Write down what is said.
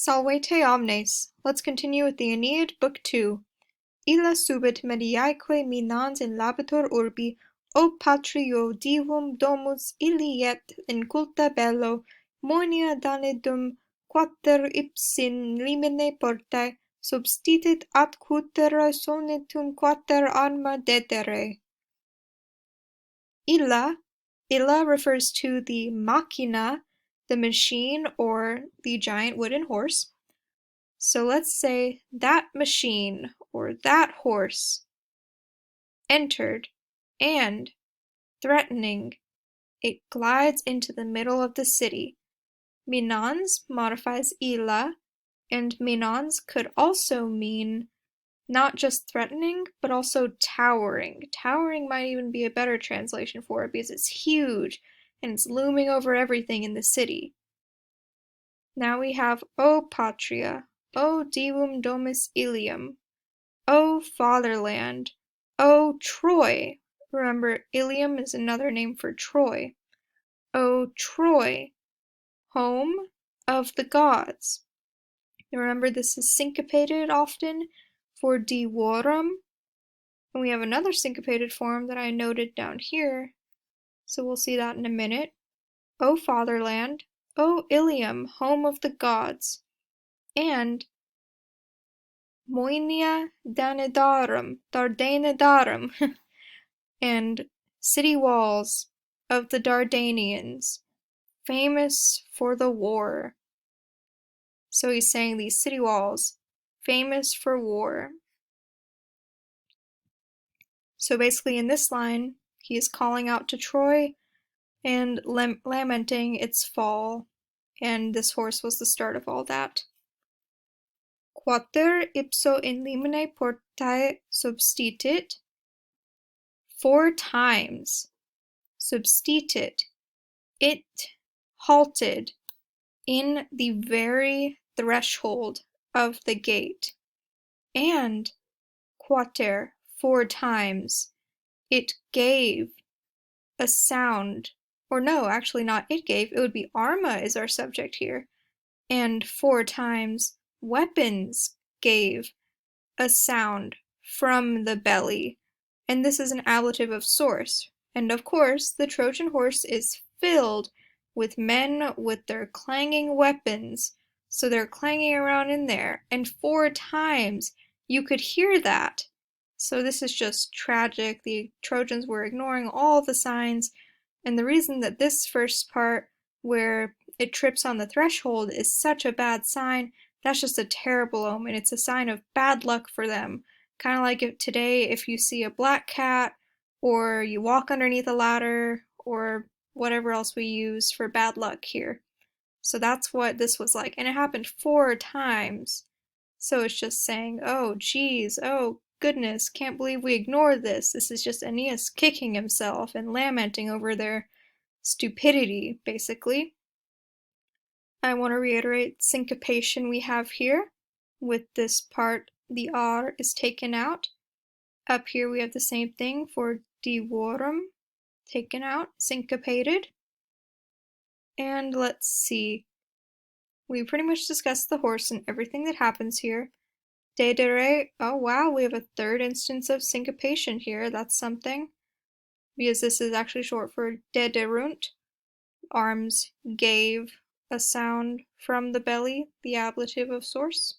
Salvete omnes. Let's continue with the Aeneid, Book 2. Illa subit mediaeque minans in labitur urbi, o patrio divum domus illi et in culta bello, moenia danedum quater ipsin limine portae, substitit ad cutera sonitum quater arma dedere. Illa refers to the machina, the machine or the giant wooden horse. So let's say that machine or that horse entered and, threatening, it glides into the middle of the city. Minans modifies illa, and minans could also mean not just threatening, but also towering. Towering might even be a better translation for it because it's huge and it's looming over everything in the city. Now we have O patria, O divum domus Ilium, O fatherland, O Troy. Remember, Ilium is another name for Troy. O Troy, home of the gods. Remember, this is syncopated often for divorum. And we have another syncopated form that I noted down here, so we'll see that in a minute. O fatherland, O Ilium, home of the gods, and Moenia Dardanedarum, and city walls of the Dardanians, famous for the war. So he's saying these city walls, famous for war. So basically in this line, he is calling out to Troy and lamenting its fall, and this horse was the start of all that. Quater ipso in limine portae substitit. 4 times. Substitit. It halted in the very threshold of the gate. And quater, 4 times, it gave a sound. Or no, actually not it gave, it would be arma is our subject here. And 4 times, weapons gave a sound from the belly. And this is an ablative of source. And of course, the Trojan horse is filled with men with their clanging weapons. So they're clanging around in there. And 4 times you could hear that. So this is just tragic. The Trojans were ignoring all the signs. And the reason that this first part, where it trips on the threshold, is such a bad sign, that's just a terrible omen. It's a sign of bad luck for them. Kind of like today, if you see a black cat, or you walk underneath a ladder, or whatever else we use for bad luck here. So that's what this was like. And it happened 4 times. So it's just saying, oh geez, oh goodness, can't believe we ignored this. This is just Aeneas kicking himself and lamenting over their stupidity, basically. I want to reiterate syncopation we have here. With this part, the R is taken out. Up here we have the same thing for divorum, taken out, syncopated. And let's see. We pretty much discussed the horse and everything that happens here. Dedere, oh wow, we have a 3rd instance of syncopation here. That's something. Because this is actually short for dederunt. Arms gave a sound from the belly, the ablative of source.